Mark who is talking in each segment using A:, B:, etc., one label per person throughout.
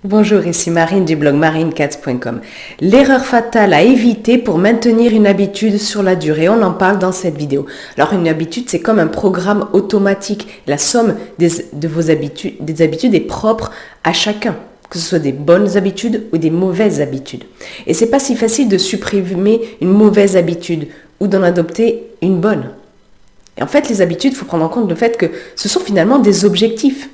A: Bonjour, ici Marine du blog marinecats.com. L'erreur fatale à éviter pour maintenir une habitude sur la durée, on en parle dans cette vidéo. Alors une habitude, c'est comme un programme automatique. La somme des habitudes est propre à chacun, que ce soit des bonnes habitudes ou des mauvaises habitudes. Et c'est pas si facile de supprimer une mauvaise habitude ou d'en adopter une bonne. Et en fait, les habitudes, il faut prendre en compte le fait que ce sont finalement des objectifs.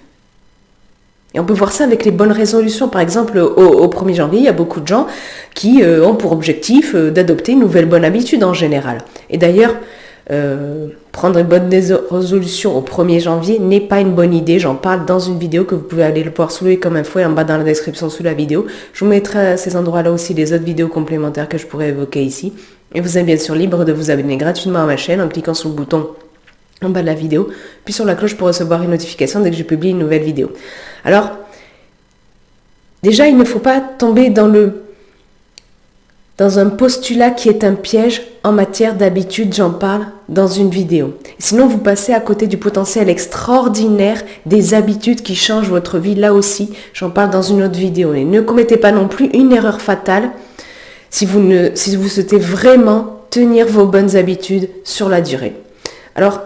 A: Et on peut voir ça avec les bonnes résolutions. Par exemple, au 1er janvier, il y a beaucoup de gens qui ont pour objectif d'adopter une nouvelle bonne habitude en général. Et d'ailleurs, prendre une bonne résolution au 1er janvier n'est pas une bonne idée. J'en parle dans une vidéo que vous pouvez aller le voir soulever comme un fouet en bas dans la description sous la vidéo. Je vous mettrai à ces endroits-là aussi les autres vidéos complémentaires que je pourrais évoquer ici. Et vous êtes bien sûr libre de vous abonner gratuitement à ma chaîne en cliquant sur le bouton en bas de la vidéo, puis sur la cloche pour recevoir une notification dès que je publie une nouvelle vidéo. Alors, déjà, il ne faut pas tomber dans un postulat qui est un piège en matière d'habitude, j'en parle dans une vidéo. Sinon, vous passez à côté du potentiel extraordinaire des habitudes qui changent votre vie. Là aussi, j'en parle dans une autre vidéo. Et ne commettez pas non plus une erreur fatale si vous souhaitez vraiment tenir vos bonnes habitudes sur la durée. Alors,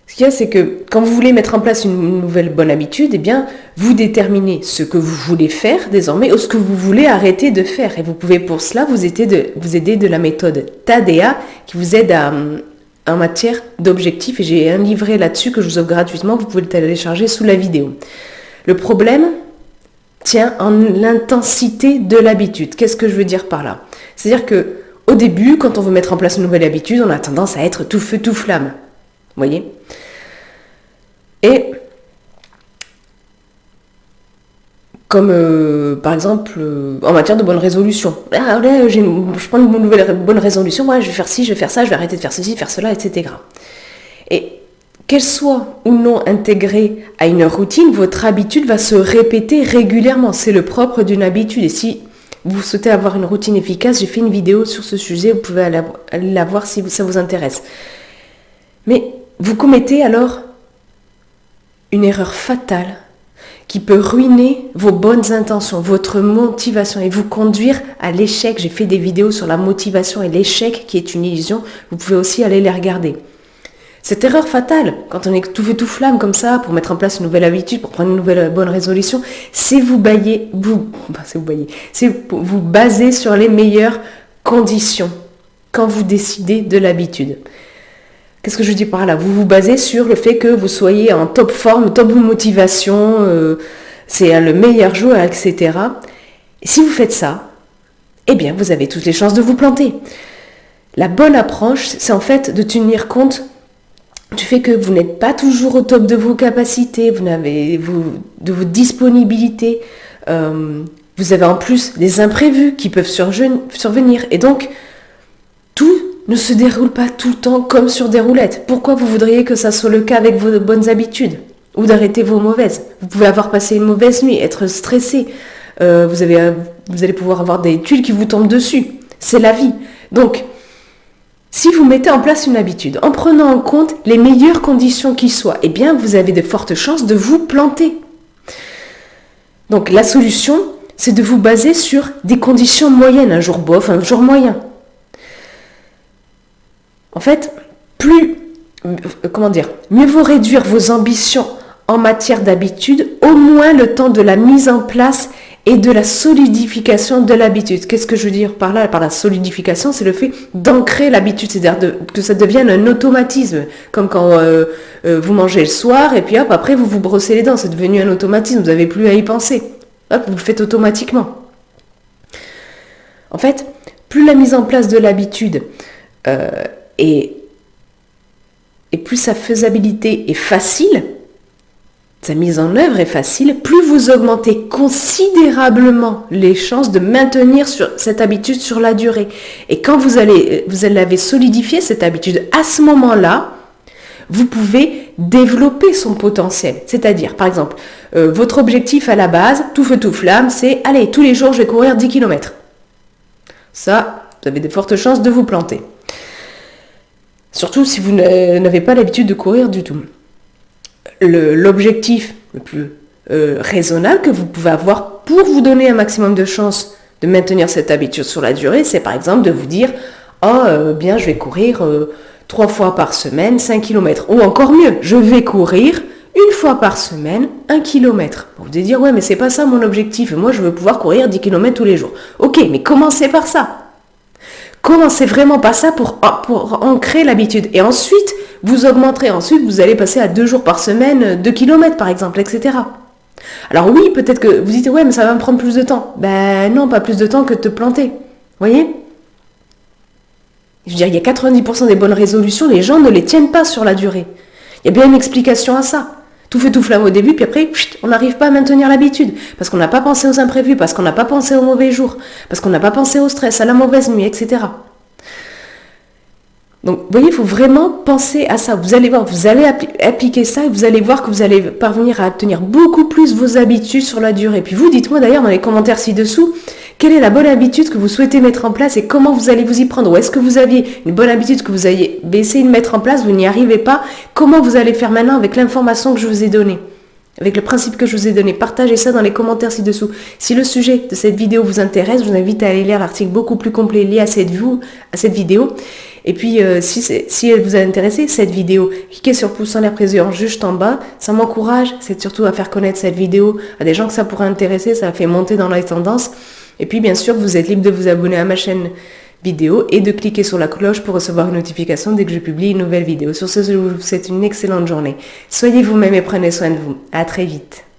A: ce qu'il y a, c'est que quand vous voulez mettre en place une nouvelle bonne habitude, eh bien, vous déterminez ce que vous voulez faire désormais ou ce que vous voulez arrêter de faire. Et vous pouvez pour cela vous aider de la méthode TADEA qui vous aide en matière d'objectifs. Et j'ai un livret là-dessus que je vous offre gratuitement, vous pouvez le télécharger sous la vidéo. Le problème tient en l'intensité de l'habitude. Qu'est-ce que je veux dire par là? C'est-à-dire que au début, quand on veut mettre en place une nouvelle habitude, on a tendance à être tout feu, tout flamme. Vous voyez? Et comme par exemple en matière de bonne résolution. Ah, là, je prends une nouvelle bonne résolution, moi je vais faire ci, je vais faire ça, je vais arrêter de faire ceci, faire cela, etc. Et qu'elle soit ou non intégrée à une routine, votre habitude va se répéter régulièrement. C'est le propre d'une habitude. Et si vous souhaitez avoir une routine efficace, j'ai fait une vidéo sur ce sujet, vous pouvez aller la voir si ça vous intéresse. Mais vous commettez alors une erreur fatale qui peut ruiner vos bonnes intentions, votre motivation et vous conduire à l'échec. J'ai fait des vidéos sur la motivation et l'échec qui est une illusion. Vous pouvez aussi aller les regarder. Cette erreur fatale, quand on est tout feu tout flamme comme ça, pour mettre en place une nouvelle habitude, pour prendre une nouvelle bonne résolution, c'est vous baser sur les meilleures conditions quand vous décidez de l'habitude. Qu'est-ce que je dis par là? Vous vous basez sur le fait que vous soyez en top forme, top motivation, c'est le meilleur jour, etc. Et si vous faites ça, eh bien, vous avez toutes les chances de vous planter. La bonne approche, c'est en fait de tenir compte du fait que vous n'êtes pas toujours au top de vos capacités, de vos disponibilités. Vous avez en plus des imprévus qui peuvent survenir. Et donc, tout ne se déroule pas tout le temps comme sur des roulettes. Pourquoi vous voudriez que ça soit le cas avec vos bonnes habitudes ou d'arrêter vos mauvaises? Vous pouvez avoir passé une mauvaise nuit, être stressé. Vous allez pouvoir avoir des tuiles qui vous tombent dessus. C'est la vie. Donc, si vous mettez en place une habitude en prenant en compte les meilleures conditions qui soient, eh bien, vous avez de fortes chances de vous planter. Donc, la solution, c'est de vous baser sur des conditions moyennes. Un jour bof, un jour moyen. En fait, mieux vaut réduire vos ambitions en matière d'habitude, au moins le temps de la mise en place et de la solidification de l'habitude. Qu'est-ce que je veux dire par là? Par la solidification, c'est le fait d'ancrer l'habitude, c'est-à-dire que ça devienne un automatisme, comme quand vous mangez le soir et puis hop, après vous vous brossez les dents, c'est devenu un automatisme, vous n'avez plus à y penser. Hop, vous le faites automatiquement. En fait, plus la mise en place de l'habitude et plus sa faisabilité est facile, sa mise en œuvre est facile, plus vous augmentez considérablement les chances de maintenir cette habitude sur la durée. Et quand vous l'avez solidifié, cette habitude, à ce moment-là, vous pouvez développer son potentiel. C'est-à-dire, par exemple, votre objectif à la base, tout feu tout flamme, c'est « Allez, tous les jours, je vais courir 10 km ». Ça, vous avez de fortes chances de vous planter. Surtout si vous n'avez pas l'habitude de courir du tout. L'objectif le plus raisonnable que vous pouvez avoir pour vous donner un maximum de chances de maintenir cette habitude sur la durée, c'est par exemple de vous dire « Oh, bien, je vais courir 3 fois par semaine, 5 km. » Ou encore mieux, je vais courir 1 fois par semaine, 1 km. Vous allez dire « Ouais, mais c'est pas ça mon objectif. Moi, je veux pouvoir courir 10 km tous les jours. » Ok, mais commencez par ça. Commencez vraiment par ça pour ancrer l'habitude. Et ensuite, vous augmenterez. Ensuite, vous allez passer à 2 jours par semaine, 2 km par exemple, etc. Alors oui, peut-être que vous dites, ouais, mais ça va me prendre plus de temps. Ben non, pas plus de temps que de te planter. Vous voyez ? Je veux dire, il y a 90% des bonnes résolutions, les gens ne les tiennent pas sur la durée. Il y a bien une explication à ça. Tout fait tout flamme au début, puis après, on n'arrive pas à maintenir l'habitude. Parce qu'on n'a pas pensé aux imprévus, parce qu'on n'a pas pensé aux mauvais jours, parce qu'on n'a pas pensé au stress, à la mauvaise nuit, etc. Donc, vous voyez, il faut vraiment penser à ça. Vous allez voir, vous allez appliquer ça et vous allez voir que vous allez parvenir à tenir beaucoup plus vos habitudes sur la durée. Puis vous, dites-moi d'ailleurs dans les commentaires ci-dessous, quelle est la bonne habitude que vous souhaitez mettre en place et comment vous allez vous y prendre? Ou est-ce que vous aviez une bonne habitude que vous avez essayé de mettre en place, vous n'y arrivez pas? Comment vous allez faire maintenant avec l'information que je vous ai donnée? Avec le principe que je vous ai donné, partagez ça dans les commentaires ci-dessous. Si le sujet de cette vidéo vous intéresse, je vous invite à aller lire l'article beaucoup plus complet lié à cette vidéo. Et puis, si elle vous a intéressé, cette vidéo, cliquez sur le pouce en l'air présent juste en bas. Ça m'encourage, c'est surtout à faire connaître cette vidéo à des gens que ça pourrait intéresser, ça fait monter dans les tendances. Et puis, bien sûr, vous êtes libre de vous abonner à ma chaîne vidéo et de cliquer sur la cloche pour recevoir une notification dès que je publie une nouvelle vidéo. Sur ce, je vous souhaite une excellente journée. Soyez vous-même et prenez soin de vous. À très vite.